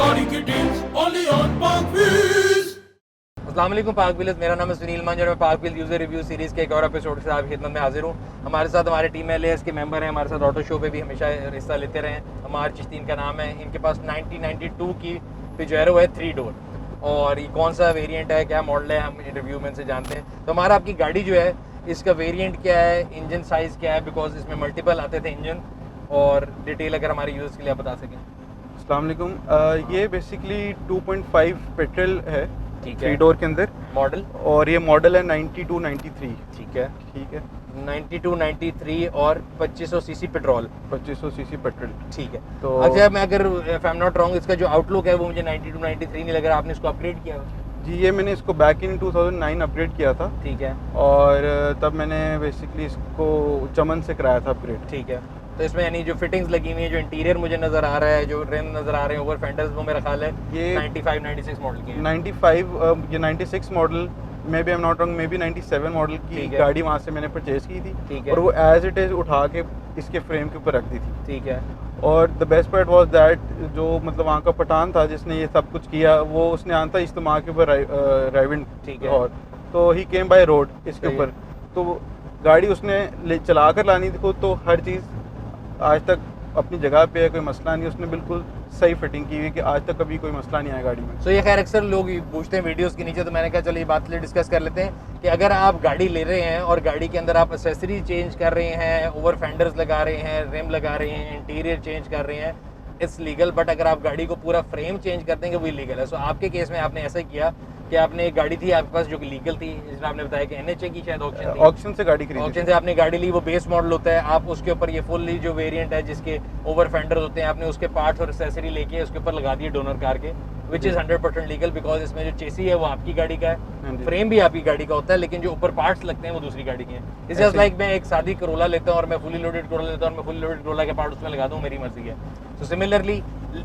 सारी की deals only on PakWheels। अस्सलाम वालेकुम पाक व्हील्स, मेरा नाम है सुनील मंजर। मैं पाक व्हील यूज़र रिव्यू सीरीज़ के एक और एपिसोड के साथ आपकी खिदमत में हाजिर हूँ। हमारे साथ हमारे टीम LAS के मेंबर हैं, हमारे साथ ऑटो शो पे भी हमेशा हिस्सा लेते रहे हैं। हमारे चिश्ती इनका नाम है। इनके पास 1992 की पिजेरो है 3 डोर, और ये कौन सा वेरिएंट है, क्या मॉडल है, हम इंटरव्यू में से जानते हैं। तो हमारा आपकी गाड़ी जो है इसका वेरिएंट क्या है, इंजन साइज़ क्या है, बिकॉज इसमें मल्टीपल आते थे इंजन, और डिटेल अगर हमारे यूज़र्स के लिए आप बता सकें। अस्सलाम वालेकुम। ये बेसिकली 2.5 पेट्रोल है, ठीक है। 3 डोर के अंदर मॉडल, और ये मॉडल है 92-93। ठीक है, ठीक है। 92-93 और 2500 सीसी पेट्रोल, 2500 सीसी पेट्रोल। ठीक है। तो अच्छा, मैं अगर if I am not wrong, इसका जो आउटलुक है वो मुझे 92-93 नहीं लग रहा। आपने इसको अपग्रेड किया हुआ? जी, ये मैंने इसको बैक इन 2009 अपग्रेड किया था, ठीक है। और तब मैंने बेसिकली इसको चमन से कराया था अपग्रेड। ठीक है। तो इसमें यानी जो फिटिंग्स लगी हुई है, जो इंटीरियर मुझे नज़र आ रहा है, जो रिम नज़र आ रहे हैं, ओवर फेंडर्स, वो मेरा ख्याल है ये 95-96 मॉडल की है। 95 ये 96 model, maybe I am not wrong, maybe 97 model की गाड़ी वहाँ से मैंने परचेज़ की थी। ठीक है। और वो एज इट इज़ उठा के इसके फ्रेम के ऊपर रख दी थी। ठीक है। और the best part was that, जो मतलब वहाँ का पठान था जिसने ये सब कुछ किया, वो उसने आना था इज्तिमा के ऊपर राइविंड। ठीक है। और तो ही केम बाय रोड इसके ऊपर, तो गाड़ी उसने चला कर लानी थी, तो हर चीज़ आज तक अपनी जगह पे है, कोई मसला नहीं। उसने बिल्कुल सही फिटिंग की हुई कि आज तक कभी कोई मसला नहीं आया गाड़ी में। तो ये खैर अक्सर लोग पूछते हैं वीडियोस के नीचे, तो मैंने कहा चलो ये बात डिस्कस कर लेते हैं कि अगर आप गाड़ी ले रहे हैं और गाड़ी के अंदर आप एक्सेसरी चेंज कर रहे हैं, ओवर फेंडर्स लगा रहे हैं, रिम लगा रहे हैं, इंटीरियर चेंज कर रहे हैं, इट्स लीगल। बट अगर आप गाड़ी को पूरा फ्रेम चेंज कर देंगे वो इलीगल है। सो आपके केस में आपने ऐसा किया कि आपने एक गाड़ी थी आपके पास जो कि लीगल थी, जिसमें आपने बताया कि NHA की शायद ऑक्शन से गाड़ी खरीदी। ऑक्शन से आपने गाड़ी ली, वो बेस मॉडल होता है। आप उसके ऊपर ये फुल्ली जो वेरिएंट है जिसके ओवर फेंडर्स होते हैं, आपने उसके पार्ट्स और एक्सेसरी लेके उसके ऊपर लगा दिए डोनर कार के, विच इज़ 100% लीगल, बिकॉज इसमें जो चेसी है वो आपकी गाड़ी का है, फ्रेम भी आपकी गाड़ी का होता है, लेकिन जो ऊपर पार्ट्स लगते हैं वो दूसरी गाड़ी के हैं। इट्स जस्ट लाइक मैं एक सादी करोला लेता हूँ और मैं फुली लोडेड करोला लेता हूँ और मैं फुली लोडेड करोला के पार्ट उसमें लगा दूँ, मेरी मर्जी है। तो सिमिलरली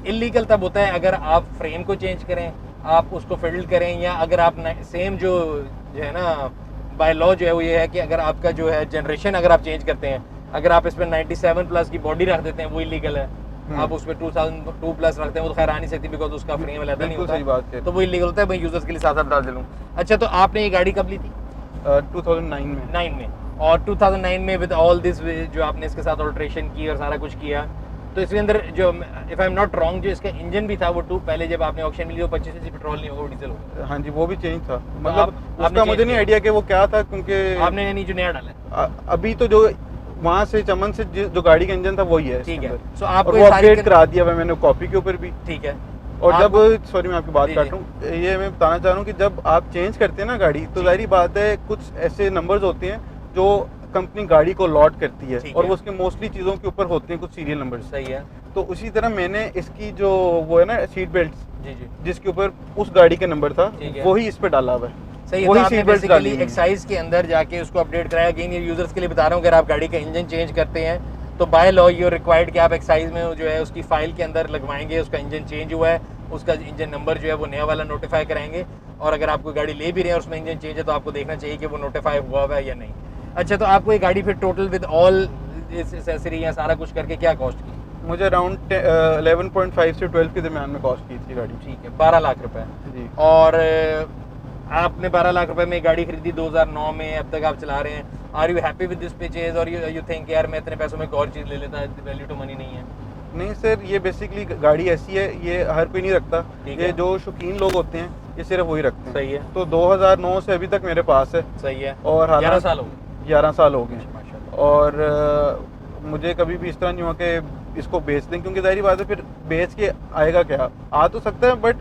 इलीगल तब होता है अगर आप फ्रेम को चेंज करें, आप उसको फिल्ड करें, या अगर आप सेम जो है ना बाय लॉ जो है वो ये है कि अगर आपका जो है जनरेशन अगर आप चेंज करते हैं, अगर आप इसमें 97 प्लस की बॉडी रख देते हैं वो इलीगल है। आप उसमें 2002 प्लस रखते हैं वो तो खैर आ नहीं सकती, बिकॉज उसका फ्रेम अलग नहीं होता। सही बात है, तो वो इलीगल होता है। मैं यूजर्स के लिए साथ साथ बता दूँ। अच्छा, तो आपने ये गाड़ी कब ली थी? 2009 में। 9 में। और 2009 में विद ऑल दिस जो आपने इसके साथ ऑल्ट्रेशन की और सारा कुछ किया, तो इसके अंदर जो if I am not wrong जो इसका इंजन भी था वो पहले जब आपने ऑक्शन में लिया 25 सीसी पेट्रोल नहीं वो डीजल हो। हाँ जी, वो भी चेंज था। मतलब उसका मुझे नहीं आइडिया कि वो क्या था, क्योंकि आपने यानी जो नया डाला अभी तो जो वहाँ से चमन से जो गाड़ी का इंजन था वही है। ठीक है। सो आपको अपडेट करा दिया हुआ मैंने कॉपी के ऊपर भी। ठीक है। और जब सॉरी मैं आपकी बात काट रहा हूँ, ये मैं बताना चाह रहा हूँ कि जब आप चेंज करते हैं ना गाड़ी, तो जाहिर बात है कुछ ऐसे नंबर्स होते हैं जो कंपनी गाड़ी को लॉट करती है, और वो उसके मोस्टली चीज़ों के ऊपर होते हैं कुछ सीरियल नंबर। सही है। तो उसी तरह मैंने इसकी जो वो है ना सीट बेल्ट, जी जी, जिसके ऊपर उस गाड़ी का नंबर था वही इस पे डाला हुआ है। सही है। वही सीट बेल्ट डाली एक्साइज के अंदर जाके उसको अपडेट कराया। अगेन ये यूजर्स के लिए बता रहा हूँ, अगर आप गाड़ी का इंजन चेंज करते हैं तो बाय लॉ यू रिक्वायर्ड कि आप एक्साइज में जो है उसकी फाइल के अंदर लगवाएंगे उसका इंजन चेंज हुआ है, उसका इंजन नंबर जो है वो नया वाला नोटिफाई कराएंगे। और अगर आप कोई गाड़ी ले भी रहे हैं और उसमें इंजन चेंज है तो आपको देखना चाहिए कि वो नोटिफाई हुआ है या नहीं। अच्छा, तो आपको ये गाड़ी फिर टोटल विद ऑल एक्सेसरी या सारा कुछ करके क्या कॉस्ट की? मुझे अराउंड 11.5 से 12 के दरमियान में कॉस्ट की थी गाड़ी। ठीक है, 12 लाख रुपए जी। और आपने 12 लाख रुपए में गाड़ी खरीदी 2009 में, अब तक आप चला रहे हैं। Are you happy with this purchase और यू थिंक यार मैं इतने पैसों में एक और चीज़ ले लेता, वैल्यू टू मनी नहीं है? नहीं सर, ये बेसिकली गाड़ी ऐसी है, ये हर कोई नहीं रखता। ये जो शौकीन लोग होते हैं ये सिर्फ वही रखते हैं। सही है। तो 2009 से अभी तक मेरे पास है। सही है। और 11 साल हो गए। 11 साल हो गए। और मुझे कभी भी इस तरह नहीं हुआ कि इसको बेच दें, क्योंकि जाहिर बात है फिर बेच के आएगा क्या, आ तो सकता है, बट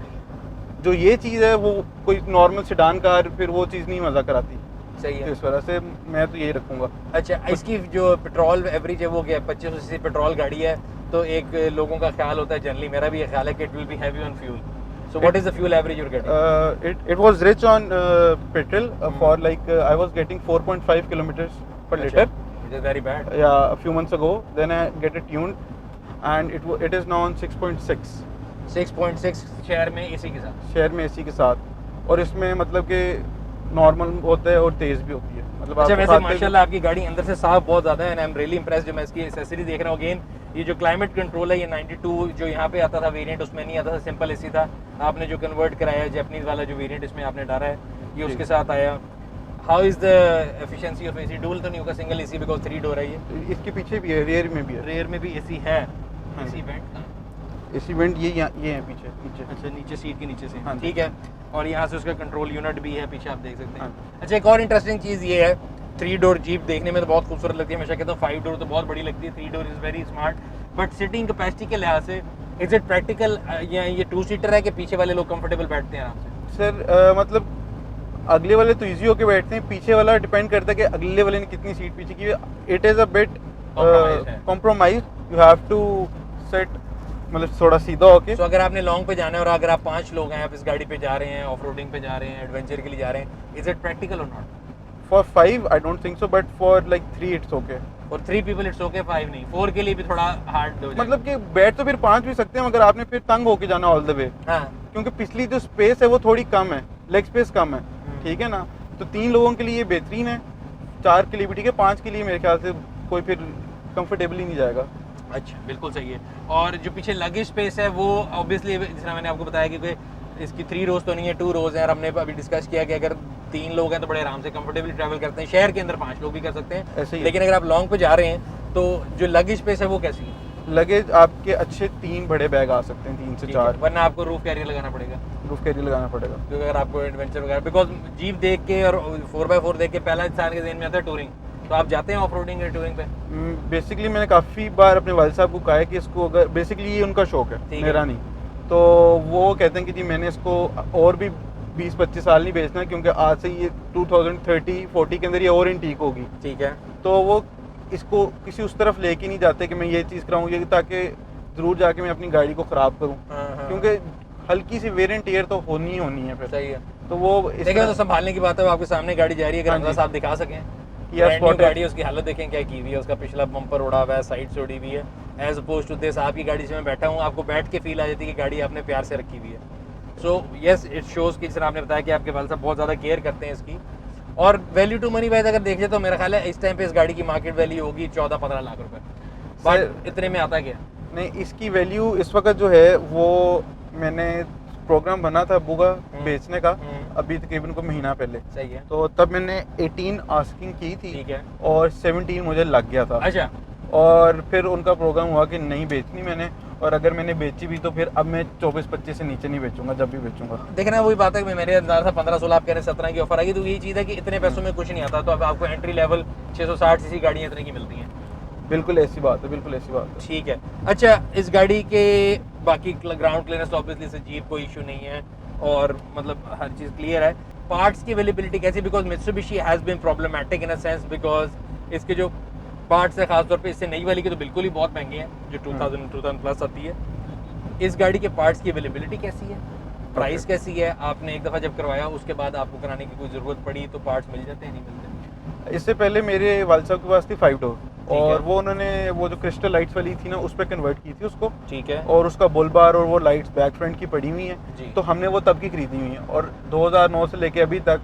जो ये चीज़ है वो कोई नॉर्मल सेडान कार फिर वो चीज़ नहीं मज़ा कराती। सही है। तो इस वजह से मैं तो यही रखूँगा। अच्छा, इसकी जो पेट्रोल एवरेज है वो क्या 2500 सीसी पेट्रोल गाड़ी है, तो एक लोगों का ख्याल होता है, जनरली मेरा भी ये ख्याल है कि it will be heavy on fuel. So what is the fuel average you are getting? It was rich on petrol for like I was getting 4.5 kilometers per liter. Which is very bad. Yeah, a few months ago. Then I get it tuned, and it is now on 6.6. 6.6 शहर में AC के साथ। शहर में AC के साथ, और इसमें मतलब कि नॉर्मल होता है और तेज भी होती है। मतलब अच्छा, वैसे माशाल्लाह आपकी गाड़ी अंदर से साफ बहुत ज़्यादा है, and I am really impressed. जो मैं इसकी एक्सेसरी देख रहा हूँ, अगेन ये जो क्लाइमेट कंट्रोल है ये 92 जो यहाँ पे आता था वेरिएंट उसमें नहीं आता था, सिंपल एसी था। आपने जो कन्वर्ट कराया है जैपनीज वाला जो वेरिएंट इसमें आपने डाला है ये उसके साथ आया। How is the efficiency of AC? Dual तो नहीं होगा, सिंगल एसी बिकॉज 3 डोर है ये। इसके पीछे भी है, रेयर में भी है। रेयर में भी एसी है। हाँ एसी वेंट, एसी वेंट ये है पीछे नीचे। अच्छा नीचे सीट के नीचे से, हाँ ठीक है। और यहाँ से उसका कंट्रोल यूनिट भी है पीछे, आप देख सकते हैं। हाँ। अच्छा एक और इंटरेस्टिंग चीज़ ये है, 3 डोर जीप देखने में तो बहुत खूबसूरत लगती है, हमेशा कहता हूँ 5 डोर तो बहुत बड़ी लगती है, 3 door is very smart. But sitting capacity के लिहाज से इज इट प्रैक्टिकल? ये 2 सीटर है कि पीछे वाले लोग कंफर्टेबल बैठते हैं आराम से? सर मतलब अगले वाले तो इजी होके बैठते हैं, पीछे वाला डिपेंड करता है कि अगले वाले ने कितनी सीट पीछे की। It is a bit compromise, you have to set, मतलब थोड़ा सीधा होके। तो अगर आपने लॉन्ग पे जाना है और अगर आप 5 लोग हैं, आप इस गाड़ी पे जा रहे हैं, ऑफ रोडिंग पे जा रहे हैं, एडवेंचर के लिए जा रहे हैं, इज इट प्रैक्टिकल और not? For 5 I don't think so, but for like 3 it's okay. और 3 people it's okay, 5 नहीं। 4 के लिए भी थोड़ा हार्ड हो जाएगा। मतलब कि बैठ तो फिर 5 भी सकते हैं, मगर आपने फिर तंग होके जाना ऑल द वे। हाँ। क्योंकि पिछली जो स्पेस है वो थोड़ी कम है, लेग स्पेस कम है, ठीक है ना। तो 3 लोगों के लिए बेहतरीन है, 4 के लिए भी ठीक है, 5 के लिए मेरे ख्याल से कोई फिर कंफर्टेबल ही नहीं जाएगा। अच्छा बिल्कुल सही है। और जो पीछे लगेज स्पेस है वो ऑब्वियसली जिस मैंने आपको बताया कि इसकी 3 रोज तो नहीं है, 2 रोज है। और हमने अभी डिस्कस किया कि अगर 3 लोग हैं तो बड़े आराम से कंफर्टेबली ट्रैवल करते हैं, शहर के अंदर 5 लोग भी कर सकते हैं। ऐसे ही। लेकिन अगर आप लॉन्ग पे जा रहे हैं तो जो लगेज स्पेस है वो कैसी है? लगेज आपके अच्छे 3 बड़े बैग आ सकते हैं, 3 से 4। वरना आपको रूफ कैरियर लगाना पड़ेगा। रूफ कैरियर लगाना पड़ेगा क्योंकि अगर आपको एडवेंचर वगैरह, बिकॉज जीप देख के और 4x4 देख के पहला इंसान के ज़हन में आता है टूरिंग। तो आप जाते हैं ऑफ रोडिंग या टूरिंग पे? बेसिकली मैंने काफ़ी बार अपने वालिद साहब को कहा है कि इसको, अगर बेसिकली ये उनका शौक है, मेरा नहीं, तो वो कहते हैं कि जी मैंने इसको और भी 20-25 साल नहीं बेचना, क्योंकि आज से ये 2030-40 के अंदर ये और इंटीक होगी। ठीक है। तो वो इसको किसी उस तरफ लेके नहीं जाते कि मैं ये चीज़ कराऊँ, ये ताकि ज़रूर जाके मैं अपनी गाड़ी को ख़राब करूँ, क्योंकि हल्की सी वेरिएंट ईयर तो होनी ही होनी है फिर। सही है। तो वो देखिए तो संभालने की बात है, आपके सामने गाड़ी जा रही है, अगर हमजा साहब दिखा सकें गाड़ी, उसकी हालत देखें क्या की हुई है, उसका पिछला बम्पर उड़ा हुआ है, साइड से उड़ी हुई है, एज अपोज टू दिस आपकी गाड़ी से मैं बैठा हूँ, आपको बैठ के फील आ जाती है कि गाड़ी आपने प्यार से रखी हुई है। सो यस इट शोज़ कि जिस तरह आपने बताया कि आपके वालिद साहब बहुत ज़्यादा केयर करते हैं इसकी। और वैल्यू टू मनी वाइज अगर देखिए तो मेरा ख्याल है इस टाइम पे इस गाड़ी की मार्केट वैल्यू होगी 14-15 लाख रुपए। बट इतने में आता क्या? नहीं, इसकी वैल्यू इस वक्त जो है वो, मैंने प्रोग्राम बना था बुगा बेचने का अभी तकरीबन को महीना पहले। सही है। तो तब मैंने 18 आस्किंग की थी, ठीक है, और 17 मुझे लग गया था। अच्छा। और फिर उनका प्रोग्राम हुआ कि नहीं बेचनी मैंने, और अगर मैंने बेची भी तो फिर अब मैं 24-25 से नीचे नहीं बेचूंगा, जब भी बेचूंगा। देखना वही बात है कि मेरे अंदाजा था 15-16, आप कह रहे हैं 17 की ऑफर आई, तो यही चीज़ है कि इतने पैसों में कुछ नहीं आता। तो अब आपको एंट्री लेवल 660 सीसी गाड़ियाँ इतने की मिलती हैं। बिल्कुल ऐसी बात है, बिल्कुल ऐसी बात है। ठीक है। अच्छा इस गाड़ी के बाकी ग्राउंड क्लियरेंस तो ऑब्वियसली से जीप कोई इशू नहीं है, और मतलब हर चीज़ क्लियर है। पार्ट्स की अवेलेबिलिटी कैसी? Because Mitsubishi has been problematic in a sense, because इसके जो पार्ट्स है खासतौर पे इससे नई वाली के तो बिल्कुल ही बहुत महंगे हैं, जो 2000 प्लस आती है। इस गाड़ी के पार्ट्स की अवेलेबिलिटी कैसी है, प्राइस कैसी है? आपने एक दफ़ा जब करवाया उसके बाद आपको कराने की कोई ज़रूरत पड़ी तो पार्ट्स मिल जाते हैं, नहीं मिलते? इससे पहले मेरे वालिद साहब के पास थी 5 डोर, और वो उन्होंने वो जो क्रिस्टल लाइट्स वाली थी ना उस पर कन्वर्ट की थी उसको। ठीक है। और उसका बुल बार और वो लाइट्स बैक फ्रंट की पड़ी हुई जी। हैं, तो हमने वो तब की खरीदी हुई है, और 2009 से लेके अभी तक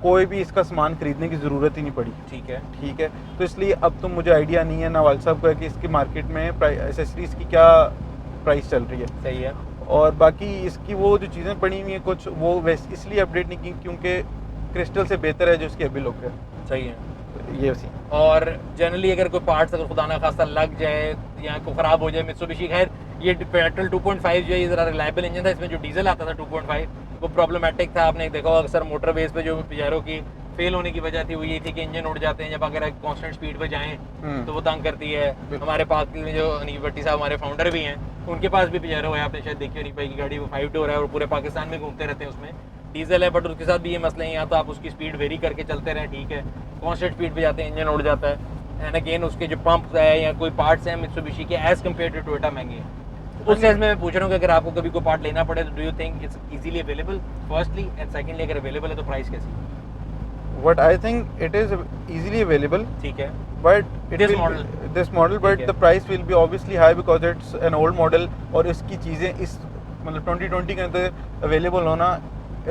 कोई भी इसका सामान खरीदने की ज़रूरत ही नहीं पड़ी। ठीक है। ठीक है। तो इसलिए अब तो मुझे आइडिया नहीं है ना वालिद साहब का कि इसकी मार्केट में एसेसरीज़ की क्या प्राइस चल रही है। सही है। और बाकी इसकी वो जो चीज़ें पड़ी हुई हैं कुछ, वो वैसे इसलिए अपडेट नहीं की क्योंकि क्रिस्टल से बेहतर है जो इसकी अभी लुक है। सही है। ये उसी। और जनरली अगर कोई पार्ट्स अगर खुदा ना खास्ता लग जाए या कोई ख़राब हो जाए, मित्सुबिशी, खैर ये पेट्रोल 2.5 जो है ये ज़रा रिलायबल इंजन था, इसमें जो डीजल आता था 2.5 वो प्रॉब्लमेटिक था। आपने देखा होगा अक्सर मोटरवेज पे जो पजेरो की फेल होने की वजह थी वो ये थी कि इंजन उड़ जाते हैं जब अगर कांस्टेंट स्पीड पे जाएं तो वो तंग करती है। हमारे पास में जो अनीफ भट्टी साहब हमारे फाउंडर भी हैं, उनके पास भी पजेरो है, आपने शायद देखी अनीफ भाई की गाड़ी, वो 5 डोर है और पूरे पाकिस्तान में घूमते रहते हैं, उसमें डीजल है, बट उसके साथ भी ये मसले हैं, या तो आप उसकी स्पीड वेरी करके चलते रहें, ठीक है, कांस्टेंट स्पीड पे जाते हैं इंजन उड़ जाता है। एंड अगेन उसके जो पंप है या कोई पार्ट्स हैं मित्सुबिशी के एज कम्पेयर टू टोयोटा महंगे हैं। उस सेंस में मैं पूछ रहा हूँ कि अगर आपको कभी कोई पार्ट लेना पड़े तो do you think it's easily available firstly, and secondly अगर अवेलेबल है तो प्राइस कैसी है? What I think it is easily available, ठीक है, but This will model. this model, but ठीक the है। price will be obviously high because it's an old model, और इसकी चीज़ें इस मतलब 2020 के अंदर अवेलेबल होना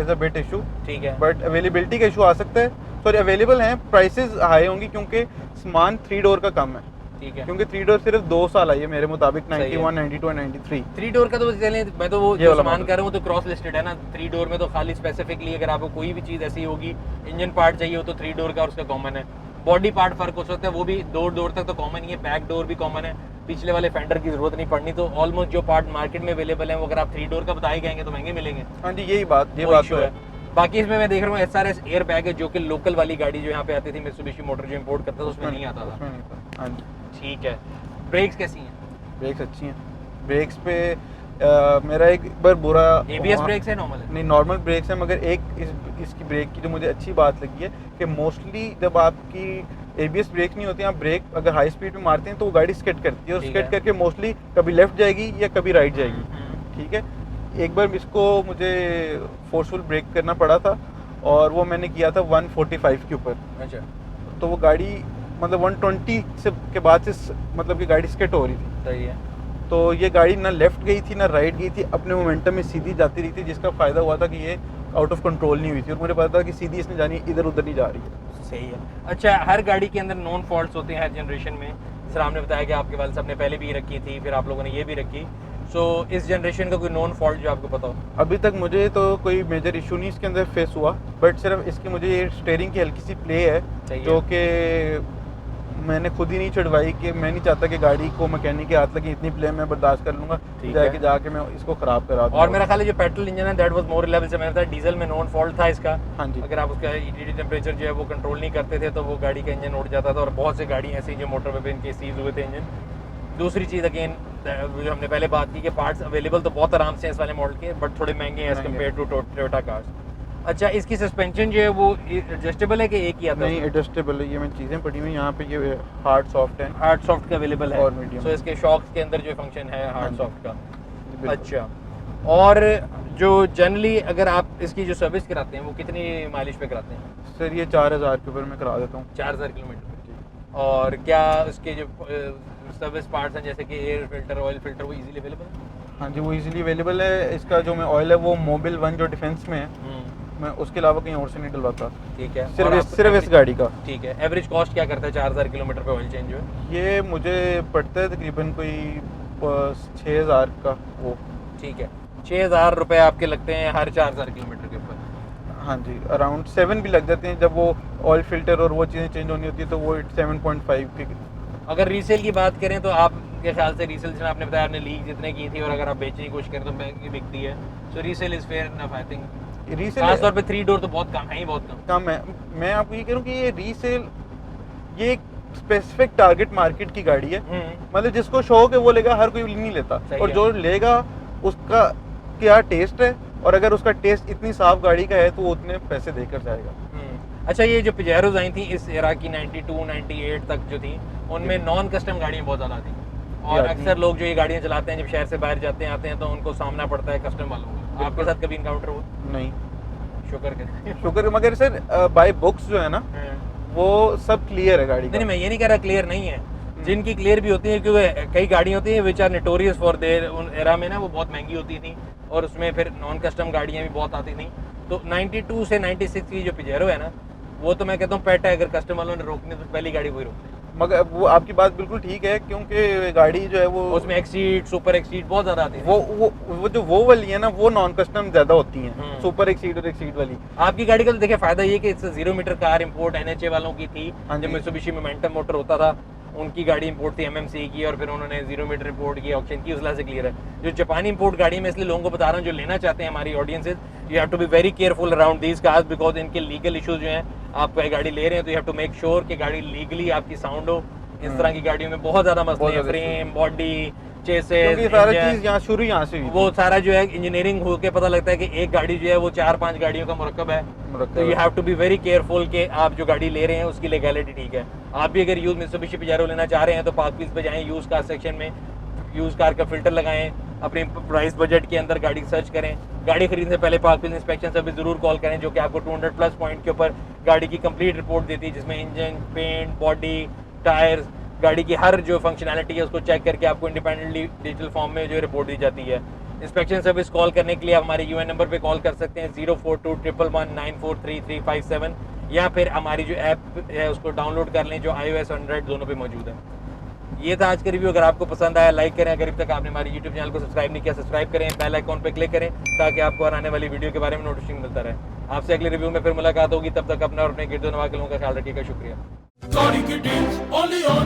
is a bit issue, ठीक है, but availability का इशू आ सकता है। सॉरी अवेलेबल हैं, प्राइसेस हाई होंगी क्योंकि सामान 3 डोर का कम है, ठीक है। क्योंकि 3 डोर सिर्फ 2 साल आई है मेरे मुताबिक, सही है। 91, 92 और 93। 3 डोर का तो चलें, मैं तो वो ये जो वाला सामान model। कर रहा हूँ तो क्रॉस लिस्टेड है ना। 3 डोर में तो खाली स्पेसिफिकली अगर आपको कोई भी चीज़ ऐसी होगी, इंजन पार्ट चाहिए हो तो 3 डोर का और उसका कॉमन है। बॉडी पार्ट फर्क हो सकता है, वो भी 2 डोर तक तो कॉमन ही है, बैक डोर भी कॉमन है, पिछले वाले फेंडर की जरूरत नहीं पड़नी। तो ऑलमोस्ट जो पार्ट मार्केट में अवेलेबल है वो अगर आप 3 डोर का बताए गएंगे तो महंगे मिलेंगे। हाँ जी, ये वो बात issue तो है। बाकी इसमें मैं देख रहा हूँ SRS एयर बैग है, जो कि लोकल वाली गाड़ी जो यहाँ पे आती थी मित्सुबिशी मोटर जो इम्पोर्ट करता था उसमें नहीं आता था। उसमें नहीं था। हाँ जी। ठीक है। ब्रेक्स कैसी हैं? ब्रेक्स अच्छी हैं। ब्रेक्स पे मेरा एक बार बुरा ABS ब्रेक्स है, नॉर्मल है? नहीं, नॉर्मल ब्रेक्स है, मगर एक इसकी ब्रेक की जो मुझे अच्छी बात लगी है कि मोस्टली जब आपकी ABS ब्रेक नहीं होती, आप ब्रेक अगर हाई स्पीड में मारते हैं तो वो गाड़ी स्किड करती है, और ठीक स्किड है। करके मोस्टली कभी लेफ्ट जाएगी या कभी राइट जाएगी। ठीक है। एक बार इसको मुझे फोर्सफुल ब्रेक करना पड़ा था, और वो मैंने किया था 145 के ऊपर। अच्छा। तो वो गाड़ी मतलब 120 से के बाद से मतलब कि गाड़ी स्किड हो रही थी। सही है। तो ये गाड़ी ना लेफ्ट गई थी ना राइट गई थी, अपने मोमेंटम में सीधी जाती रही थी, जिसका फ़ायदा हुआ था कि ये आउट ऑफ कंट्रोल नहीं हुई थी, और मुझे पता था कि सीधी इसने जानी है, इधर उधर नहीं जा रही है। सही है। अच्छा, हर गाड़ी के अंदर नॉन फॉल्ट्स होते हैं हर जनरेशन में। जैसे आपने बताया कि आपके वाले साहब ने पहले भी रखी थी, फिर आप लोगों ने ये भी रखी। सो इस जनरेशन का कोई नॉन फॉल्ट जो आपको पता हो? अभी तक मुझे तो कोई मेजर इशू नहीं इसके अंदर फेस हुआ, बट सिर्फ इसकी मुझे ये स्टेयरिंग की हल्की सी प्ले है, जो कि मैंने खुद ही नहीं छुड़वाई, कि मैं नहीं चाहता कि गाड़ी को मैकेनिक के हाथ लगे, इतनी प्ले मैं बर्दाश्त कर लूंगा, जाके मैं इसको खराब करा दूंगा। और मेरा ख्याल है जो पेट्रोल इंजन है दैट वाज मोर रिलायबल से, मैंने बताया डीजल में नॉन फॉल्ट था इसका। हाँ जी। अगर आप उसका EDD टेम्परेचर जो है वो कंट्रोल नहीं करते थे तो वो गाड़ी का इंजन उड़ जाता था, और बहुत सी गाड़ी ऐसी जो मोटरवे पे इनके सीज हुए थे इंजन। दूसरी चीज़ अगेन जो हमने पहले बात की कि पार्ट्स अवेलेबल तो बहुत आराम से हैं इस वाले मॉडल के, बट थोड़े महंगे हैं as compare to Toyota cars. अच्छा, इसकी सस्पेंशन जो है वो एडजस्टेबल है कि एक ही आता है? नहीं, एडजस्टेबल है। ये मैं चीज़ें पड़ी हुई यहाँ पे, ये हार्ड सॉफ्ट है, हार्ड सॉफ्ट का अवेलेबल है और मीडियम। सो इसके शॉक्स के अंदर जो फंक्शन है हार्ड सॉफ्ट का। बिल्कुल। अच्छा, और जो जनरली अगर आप इसकी जो सर्विस कराते हैं वो कितनी माइलेज पे कराते हैं? सर ये 4000 के ऊपर मैं करा देता हूँ। 4000 किलोमीटर। और क्या उसके जो सर्विस पार्ट्स हैं जैसे कि एयर फिल्टर, ऑयल फिल्टर, वो इजीली अवेलेबल है? हाँ जी, वो इजीली अवेलेबल है। इसका जो मैं ऑयल है वो मोबिल 1 जो डिफेंस में है, मैं उसके अलावा कहीं और से नहीं डलवाता। ठीक है। सिर्फ इस गाड़ी का। ठीक है। एवरेज कॉस्ट क्या करता है 4000 किलोमीटर पे ऑयल चेंज जो है? ये मुझे पड़ता है तकरीबन कोई 6000 का वो। ठीक है। 6000 रुपये आपके लगते हैं हर 4000 किलोमीटर के ऊपर? हाँ जी, अराउंड 7 भी लग जाते हैं जब वो ऑयल फिल्टर और वो चीज़ें चेंज होनी होती है, तो वो 7.5 की। अगर रीसेल की बात करें तो आपके ख्याल से रीसेल जिसमें आपने बताया आपने लीक जितने की थी, और अगर आप बेचने की कोशिश करें तो महंगी बिकती है, so resale is fair enough I think. Resale खासतौर पे 3 डोर तो बहुत कम है ही, बहुत कम है। मैं आपको ये कह रहा हूँ कि ये रीसेल ये एक स्पेसिफिक टारगेट मार्केट की गाड़ी है। मतलब जिसको शौक है वो लेगा, हर कोई नहीं लेता, और जो लेगा उसका क्या टेस्ट है, और अगर उसका टेस्ट इतनी साफ गाड़ी का है तो वो उतने पैसे देकर जाएगा। अच्छा, ये जो पजेरोज आई थी इस एरा की 92, 98 तक जो थी, उनमें नॉन कस्टम गाड़ियाँ बहुत ज़्यादा थी, और अक्सर लोग जो ये गाड़ियाँ चलाते हैं जब शहर से बाहर जाते हैं आते हैं तो उनको सामना पड़ता है कस्टम वालों का। आपके साथ कभी इनकाउंटर हुआ? नहीं, शुक्र मगर सर बाय बुक्स जो है ना वो सब क्लियर है गाड़ी का। नहीं, मैं ये नहीं कह रहा क्लियर नहीं है, जिनकी क्लियर भी होती है, क्योंकि कई गाड़ियाँ होती हैं which are notorious for their उन एरा में ना, वो बहुत महंगी होती थी, और उसमें फिर नॉन कस्टम गाड़ियाँ भी बहुत आती थी। तो 92 से 96 की जो पिजेरो है ना, वो तो मैं कहता हूँ पेट है, अगर कस्टम वालों ने रोकनी तो पहली गाड़ी वही रोकती है। मगर वो आपकी बात बिल्कुल ठीक है, क्योंकि गाड़ी जो है वो उसमें एक्सीड, सुपर एक्सीड बहुत ज़्यादा आती है। वो जो वो वाली है ना, वो नॉन कस्टम ज़्यादा होती हैं, सुपर एक्सीड और एक्सीड वाली। आपकी गाड़ी का तो देखिए फ़ायदा ये कि इससे 0 मीटर कार इंपोर्ट NHA वालों की थी, जब मित्सुबिशी मोमेंटम मोटर होता था उनकी गाड़ी इंपोर्ट थी MMC की, और फिर उन्होंने 0 मीटर इंपोर्ट की ऑप्शन की, उस वजह से क्लियर है। जो जापानी इंपोर्ट गाड़ी में, इसलिए लोगों को बता रहा हूँ जो लेना चाहते हैं हमारी audiences, you have to be very careful around these cars, because इनके लीगल इशूज जो हैं, आप गाड़ी ले रहे हैं तो you have to make sure कि गाड़ी लीगली आपकी साउंड हो। इस तरह की गाड़ियों में बहुत ज़्यादा मसले हैं, फ्रेम, बॉडी, चेसेस, सारा चीज़ यहाँ शुरू यहाँ से हुई, वो सारा जो है इंजीनियरिंग होके पता लगता है कि एक गाड़ी जो है वो 4-5 गाड़ियों का मुरक्कब है। तो you have to be very careful कि आप जो गाड़ी ले रहे हैं उसकी लीगैलिटी ठीक है। आप भी अगर यूज मित्सुबिशी पजेरो लेना चाह रहे हैं तो पार्कव्हील्स पे जाएं, यूज कार सेक्शन में यूज कार का फिल्टर लगाएं, अपने प्राइस बजट के अंदर गाड़ी सर्च करें। गाड़ी खरीदने से पहले पार्कव्हील्स इंस्पेक्शन सर्विस जरूर कॉल करें, जो कि आपको 200+ पॉइंट के ऊपर गाड़ी की कंप्लीट रिपोर्ट देती है, जिसमें इंजन, पेंट, बॉडी, टायर्स, गाड़ी की हर जो फंक्शनैलिटी है उसको चेक करके आपको इंडिपेंडेंटली डिजिटल फॉर्म में जो रिपोर्ट दी जाती है। इंस्पेक्शन सर्विस कॉल करने के लिए आप हमारे UN नंबर पे कॉल कर सकते हैं 042111943357, या फिर हमारी जो ऐप है उसको डाउनलोड कर लें जो iOS और एंड्रॉइड दोनों पे मौजूद है। ये था आज का रिव्यू। अगर आपको पसंद आया लाइक करें, अगर अब तक आपने हमारे यूट्यूब चैनल को सब्सक्राइब नहीं किया सब्सक्राइब करें, बेल आइकॉन पे क्लिक करें ताकि आपको आने वाली वीडियो के बारे में नोटिफिकेशन मिलता रहे। आपसे अगले रिव्यू में फिर मुलाकात होगी, तब तक अपना और अपने गिरदो नवा के लोगों का ख्याल रखिएगा। शुक्रिया। Gari की deals only on